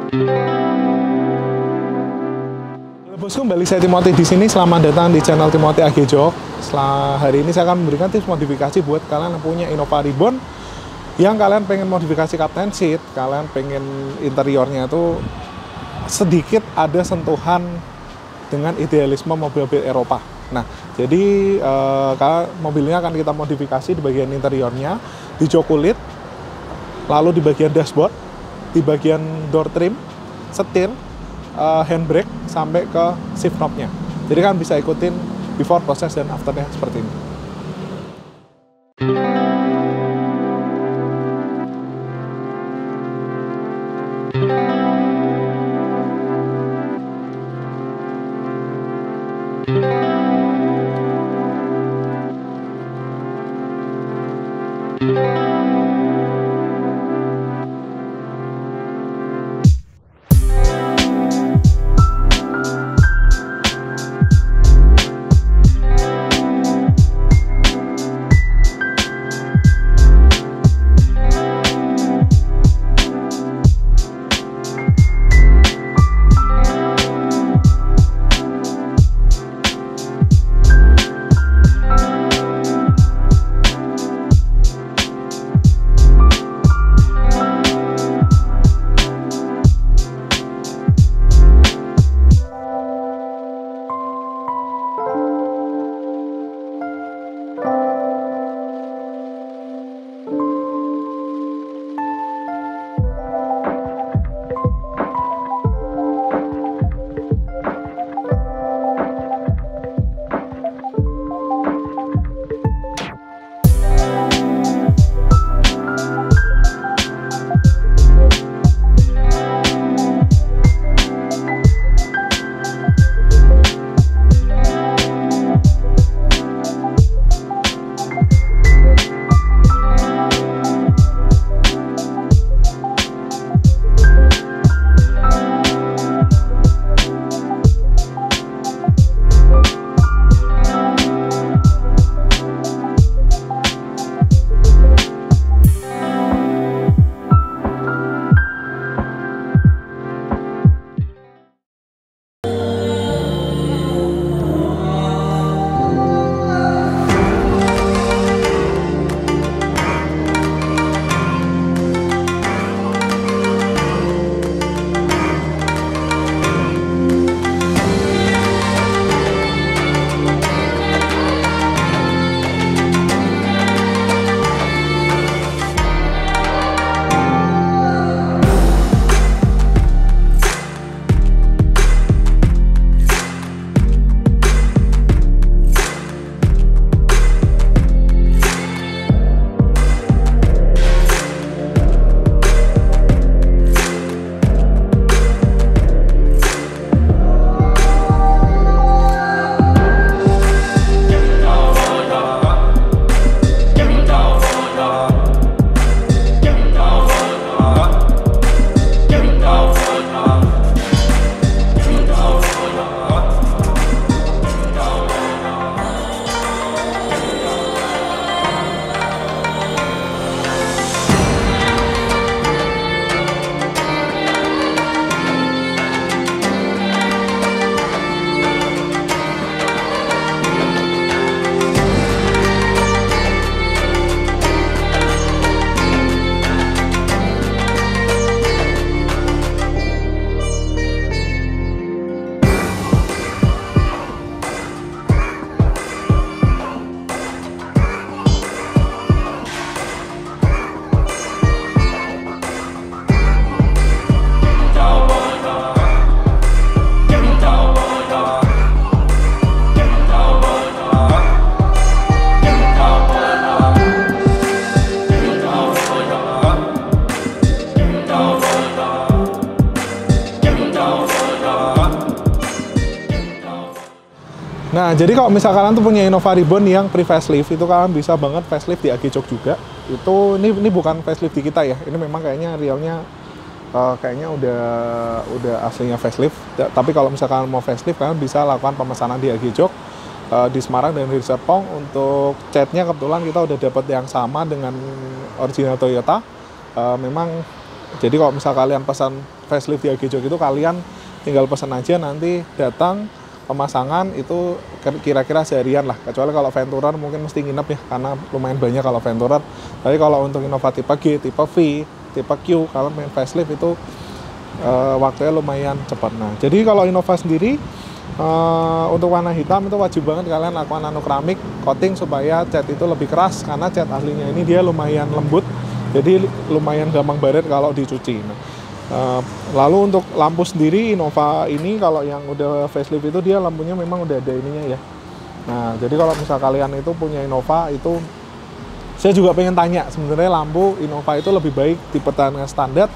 Halo bosku, kembali saya Timothy di sini. Selamat datang di channel Timothy AG Jok. Setelah hari ini saya akan memberikan tips modifikasi buat kalian yang punya Innova Reborn, yang kalian pengen modifikasi Captain Seat, kalian pengen interiornya itu sedikit ada sentuhan dengan idealisme mobil-mobil Eropa. Nah, jadi mobilnya akan kita modifikasi di bagian interiornya, di jok kulit, lalu di bagian dashboard, di bagian door trim, setir, handbrake, sampai ke shift knob-nya. Jadi kan bisa ikutin before, proses, dan afternya seperti ini. Nah, jadi kalau misal kalian tuh punya Innova Reborn yang pre-facelift, itu kalian bisa banget facelift di AG Jok juga. Itu ini bukan facelift di kita ya. Ini memang kayaknya realnya kayaknya udah aslinya facelift. Tapi kalau misalkan mau facelift, kalian bisa lakukan pemesanan di AG Jok di Semarang dan di Serpong. Untuk catnya kebetulan kita udah dapat yang sama dengan original Toyota. Memang jadi kalau misal kalian pesan facelift di Agejok itu kalian tinggal pesan aja, nanti datang pemasangan itu kira-kira seharian lah, kecuali kalau Venturer mungkin mesti nginep ya, karena lumayan banyak kalau Venturer. Tapi kalau untuk Innova tipe G, tipe V, tipe Q, kalau main facelift itu waktunya lumayan cepat. Nah, jadi kalau Innova sendiri untuk warna hitam itu wajib banget kalian lakukan nano keramik coating supaya cat itu lebih keras, karena cat aslinya ini dia lumayan lembut, jadi lumayan gampang baret kalau dicuci. Nah, lalu untuk lampu sendiri Innova ini kalau yang udah facelift itu dia lampunya memang udah ada ininya ya. Nah, jadi kalau misal kalian itu punya Innova itu, saya juga pengen tanya sebenarnya lampu Innova itu lebih baik dipertahankan standar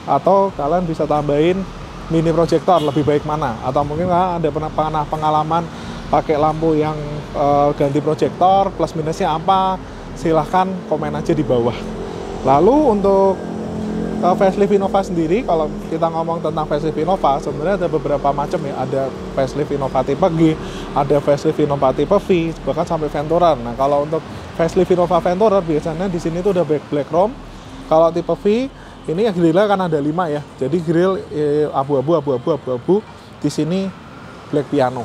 atau kalian bisa tambahin mini proyektor, lebih baik mana? Atau mungkin ada pengalaman pakai lampu yang ganti proyektor, plus minusnya apa? Silahkan komen aja di bawah. Lalu untuk facelift Innova sendiri, kalau kita ngomong tentang facelift Innova, sebenarnya ada beberapa macam ya. Ada facelift Innova tipe G, ada facelift Innova tipe V, bahkan sampai Venturer. Nah, kalau untuk facelift Innova Venturer biasanya di sini tuh udah black chrome. Kalau tipe V ini ya grillnya kan ada 5 ya. Jadi grill abu-abu. Di sini black piano.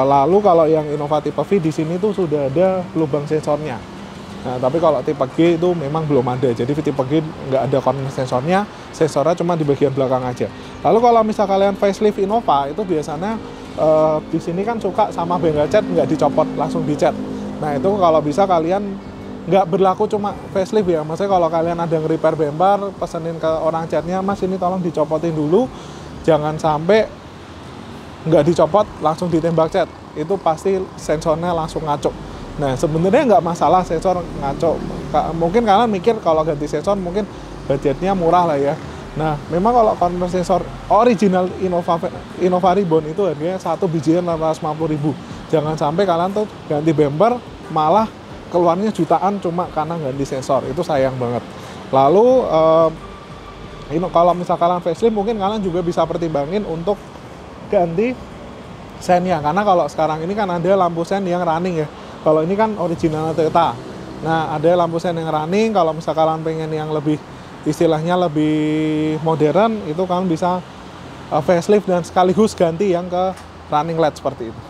Lalu kalau yang Innova tipe V di sini tuh sudah ada lubang sensornya. Nah, tapi kalau tipe G itu memang belum ada. Jadi tipe G nggak ada corner sensornya, sensornya cuma di bagian belakang aja. Lalu kalau misal kalian facelift Innova itu biasanya di sini kan suka sama bengkel cat nggak dicopot, langsung dicat. Nah, itu kalau bisa kalian nggak berlaku cuma facelift ya, maksudnya kalau kalian ada nge-repair bemper, pesenin ke orang catnya, Mas ini tolong dicopotin dulu, jangan sampai nggak dicopot langsung ditembak cat, itu pasti sensornya langsung ngaco. Nah, sebenarnya nggak masalah sensor ngaco, mungkin kalian mikir kalau ganti sensor mungkin budgetnya murah lah ya. Nah, memang kalau corner sensor original Innova Ribbon itu harganya satu bijian 650.000. Jangan sampai kalian tuh ganti bemper malah keluarnya jutaan cuma karena ganti sensor, itu sayang banget. Lalu kalau misal kalian facelift mungkin kalian juga bisa pertimbangin untuk ganti sennya, karena kalau sekarang ini kan ada lampu sen yang running ya. Kalau ini kan original Toyota. Nah, ada lampu sen yang running. Kalau misal kalian pengen yang lebih istilahnya lebih modern, itu kalian bisa facelift dan sekaligus ganti yang ke running LED seperti itu.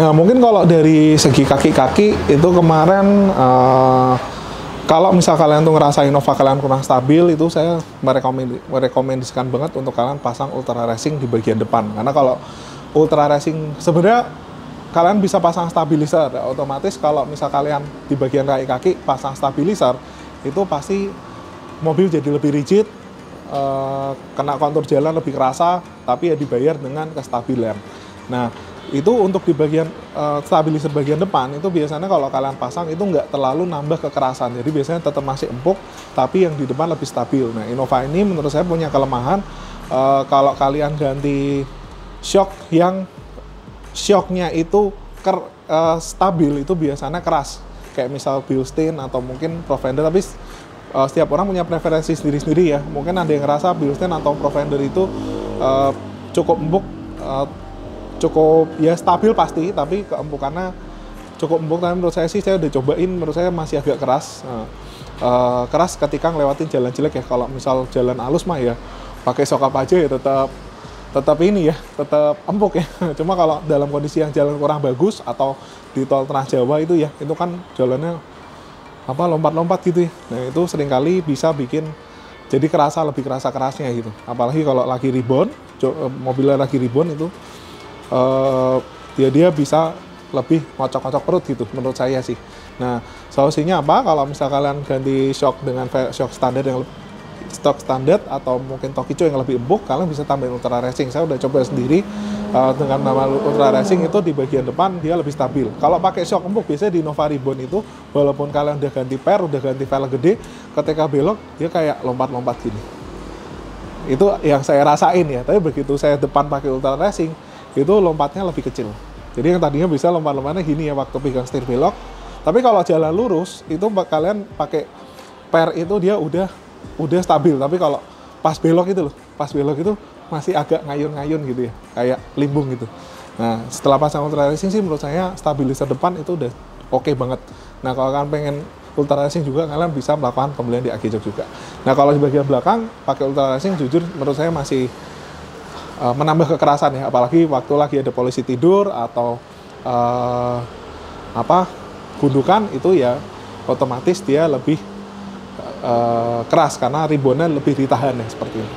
Nah, mungkin kalau dari segi kaki-kaki itu kemarin kalau misal kalian tuh ngerasa Innova kalian kurang stabil, itu saya merekomendasikan banget untuk kalian pasang Ultra Racing di bagian depan. Karena kalau Ultra Racing sebenarnya kalian bisa pasang stabilizer, otomatis kalau misal kalian di bagian kaki pasang stabilizer itu pasti mobil jadi lebih rigid, kena kontur jalan lebih kerasa, tapi ya dibayar dengan kestabilan. Nah, itu untuk di bagian stabilizer bagian depan itu biasanya kalau kalian pasang itu nggak terlalu nambah kekerasan, jadi biasanya tetap masih empuk tapi yang di depan lebih stabil. Nah, Innova ini menurut saya punya kelemahan, kalau kalian ganti shock yang shocknya itu stabil, itu biasanya keras, kayak misal Bilstein atau mungkin Profender. Tapi setiap orang punya preferensi sendiri-sendiri ya, mungkin ada yang ngerasa Bilstein atau Profender itu cukup empuk, cukup ya stabil pasti, tapi keempukannya cukup empuk. Tapi menurut saya sih, saya udah cobain, menurut saya masih agak keras. Keras ketika ngelewatin jalan jelek ya. Kalau misal jalan halus mah ya pakai shock apa aja ya tetap ini ya, tetap empuk ya. Cuma kalau dalam kondisi yang jalan kurang bagus atau di tol Trans Jawa itu ya, itu kan jalannya lompat-lompat gitu ya. Nah, itu seringkali bisa bikin jadi lebih kerasa kerasnya gitu. Apalagi kalau lagi rebound, mobilnya lagi rebound itu dia bisa lebih ngocok-ngocok perut gitu menurut saya sih. Nah, solusinya apa? Kalau misal kalian ganti shock dengan shock standar yang stok standar atau mungkin Tokico yang lebih empuk, kalian bisa tambahin Ultra Racing. Saya udah coba sendiri dengan nama Ultra Racing itu di bagian depan dia lebih stabil. Kalau pakai shock empuk biasanya di Innova Ribbon itu walaupun kalian udah ganti udah ganti velg gede, ketika belok dia kayak lompat-lompat gini. Itu yang saya rasain ya. Tapi begitu saya depan pakai Ultra Racing itu lompatnya lebih kecil. Jadi yang tadinya bisa lompat-lompatnya gini ya waktu pegang setir belok. Tapi kalau jalan lurus itu kalian pakai itu dia udah stabil. Tapi kalau pas belok itu masih agak ngayun-ngayun gitu ya, kayak limbung gitu. Nah, setelah pasang Ultra Racing sih menurut saya stabilizer depan itu udah oke banget. Nah, kalau kalian pengen ultra racing juga kalian bisa melakukan pembelian di AG Jok juga. Nah kalau di bagian belakang pakai ultra racing jujur menurut saya masih menambah kekerasan ya, apalagi waktu lagi ada polisi tidur atau gundukan itu ya otomatis dia lebih keras karena ribbonnya lebih ditahan ya seperti ini.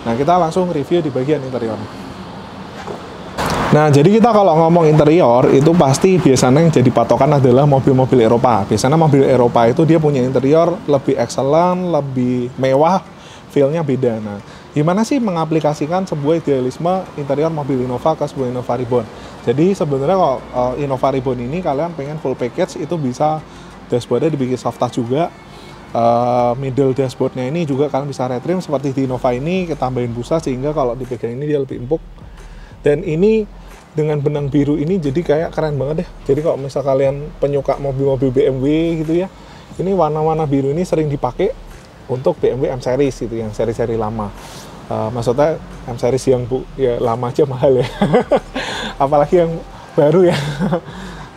Nah kita langsung review di bagian interior. Nah, jadi kita kalau ngomong interior, itu pasti biasanya yang jadi patokan adalah mobil-mobil Eropa. Biasanya mobil Eropa itu dia punya interior lebih excellent, lebih mewah, feel-nya beda. Nah, gimana sih mengaplikasikan sebuah idealisme interior mobil Innova ke sebuah Innova Reborn? Jadi sebenarnya kalau Innova Reborn ini kalian pengen full package, itu bisa dashboardnya dibikin soft touch juga. Middle dashboardnya ini juga kalian bisa retrim seperti di Innova ini, kita tambahin busa sehingga kalau dipegang ini dia lebih empuk. Dan ini dengan benang biru ini jadi kayak keren banget deh. Jadi kalau misal kalian penyuka mobil-mobil BMW gitu ya, ini warna-warna biru ini sering dipakai untuk BMW M Series gitu, yang seri-seri lama. Maksudnya M Series yang ya lama aja mahal ya. Apalagi yang baru ya.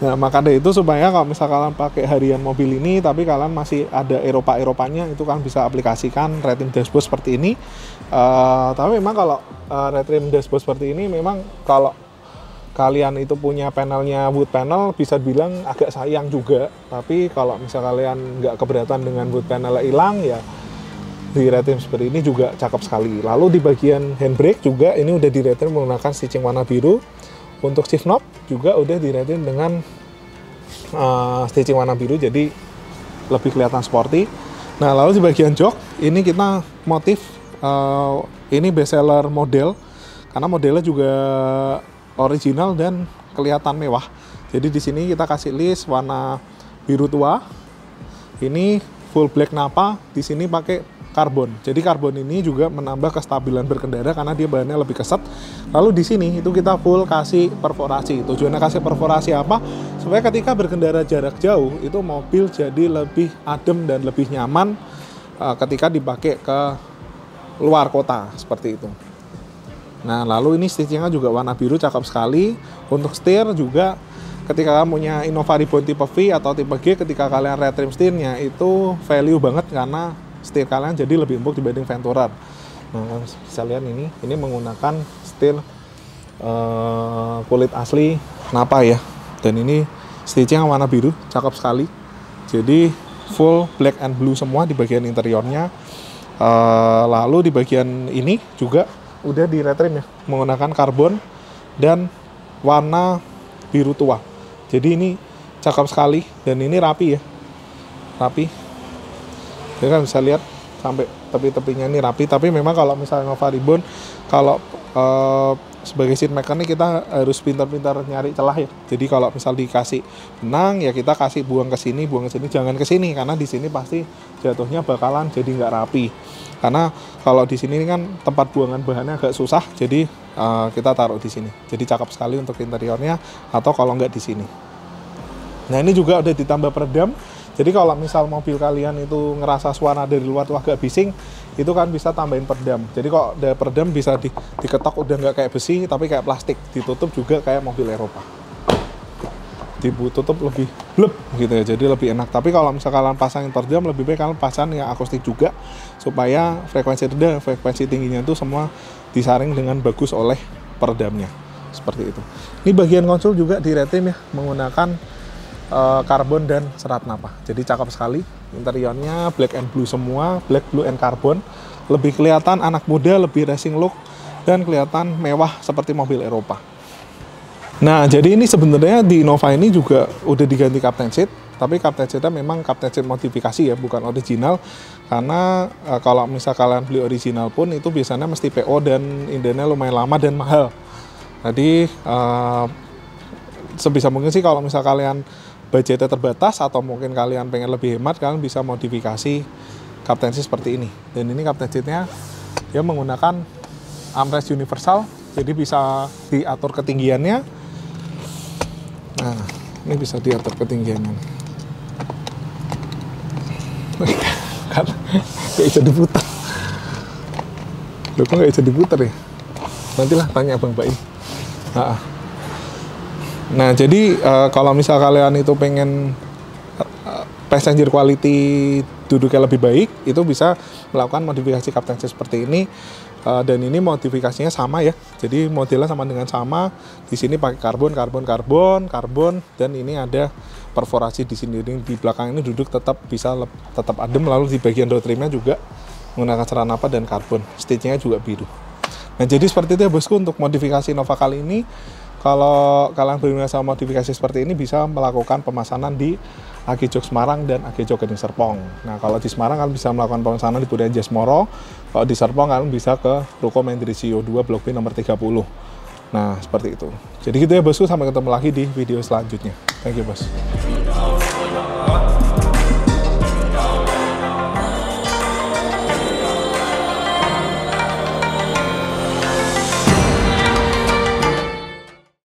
Nah, maka dari itu supaya kalau misal kalian pakai harian mobil ini tapi kalian masih ada Eropa-Eropanya, itu kan bisa aplikasikan retrim dashboard seperti ini. Tapi memang kalau retrim dashboard seperti ini memang kalau kalian itu punya panelnya wood panel bisa bilang agak sayang juga. Tapi kalau misal kalian nggak keberatan dengan wood panelnya hilang ya, di retrim seperti ini juga cakep sekali. Lalu di bagian handbrake juga ini udah di retrim menggunakan stitching warna biru. Untuk shift knob juga udah di retrim dengan stitching warna biru, jadi lebih kelihatan sporty. Nah lalu di bagian jok ini kita motif ini bestseller model karena modelnya juga original dan kelihatan mewah. Jadi di sini kita kasih list warna biru tua. Ini full black napa, di sini pakai karbon. Jadi karbon ini juga menambah kestabilan berkendara karena dia bahannya lebih keset. Lalu di sini itu kita full kasih perforasi. Tujuannya kasih perforasi apa? Supaya ketika berkendara jarak jauh itu mobil jadi lebih adem dan lebih nyaman ketika dipakai ke luar kota seperti itu. Nah, lalu ini stitchingnya juga warna biru, cakep sekali. Untuk setir juga ketika kalian punya Innova Reborn tipe V atau tipe G, ketika kalian retrim setirnya itu value banget karena setir kalian jadi lebih empuk dibanding Venturer. Nah, bisa lihat ini menggunakan setir kulit asli Napa ya. Dan ini stitching warna biru, cakep sekali. Jadi full black and blue semua di bagian interiornya. Lalu di bagian ini juga udah di retrim ya, menggunakan karbon dan warna biru tua. Jadi ini cakep sekali dan ini rapi ya, rapi. Jadi kan bisa lihat sampai tepi-tepinya ini rapi. Tapi memang kalau misalnya Innova Reborn, kalau sebagai seat mechanic kita harus pintar-pintar nyari celah ya. Jadi kalau misal dikasih benang ya kita kasih buang ke sini, jangan ke sini karena di sini pasti jatuhnya bakalan jadi nggak rapi. Karena kalau di sini kan tempat buangan bahannya agak susah, jadi kita taruh di sini. Jadi cakep sekali untuk interiornya, atau kalau nggak di sini. Nah ini juga udah ditambah peredam. Jadi kalau misal mobil kalian itu ngerasa suara dari luar tuh agak bising, itu kan bisa tambahin peredam. Jadi kalau ada peredam bisa diketok udah nggak kayak besi, tapi kayak plastik. Ditutup juga kayak mobil Eropa. Ditutup lebih bleb gitu ya, jadi lebih enak. Tapi kalau misalkan kalian pasangin peredam, lebih baik kalian pasang yang akustik juga supaya frekuensi rendah, frekuensi tingginya itu semua disaring dengan bagus oleh peredamnya. Seperti itu. Ini bagian konsol juga di retrim ya, menggunakan karbon dan serat napa. Jadi cakep sekali. Interiornya black and blue semua, black, blue, and carbon. Lebih kelihatan anak muda, lebih racing look, dan kelihatan mewah seperti mobil Eropa. Nah, jadi ini sebenarnya di Innova ini juga udah diganti captain seat, tapi captain seatnya memang captain seat modifikasi ya, bukan original. Karena kalau misal kalian beli original pun itu biasanya mesti PO dan indennya lumayan lama dan mahal. Jadi sebisa mungkin sih kalau misal kalian budgetnya terbatas atau mungkin kalian pengen lebih hemat, kalian bisa modifikasi captain seat seperti ini. Dan ini captain seatnya dia menggunakan armrest universal, jadi bisa diatur ketinggiannya. Nah, ini bisa diatur ketinggiannya. Kan nggak bisa diputar. Loh, kok nggak bisa diputar ya? Nantilah tanya Abang Baim. Nah, jadi kalau misal kalian itu pengen passenger quality duduknya lebih baik, itu bisa melakukan modifikasi captain seat seperti ini. Dan ini modifikasinya sama ya, jadi modelnya sama dengan sama. Di sini pakai karbon, dan ini ada perforasi di sini. Di belakang ini duduk bisa tetap adem. Lalu di bagian door trimnya juga menggunakan serat napa dan karbon. Stitchnya juga biru. Nah, jadi seperti itu ya bosku untuk modifikasi Nova kali ini. Kalau kalian berminat sama modifikasi seperti ini, bisa melakukan pemesanan di AG Jok Semarang dan AG Jok Gading Serpong. Nah, kalau di Semarang kalian bisa melakukan pemesanan di Budaya Jas Moro. Kalau di Serpong kalian bisa ke Ruko Mendrisio 2 Blok B nomor 30. Nah, seperti itu. Jadi gitu ya bosku, sampai ketemu lagi di video selanjutnya. Thank you bos.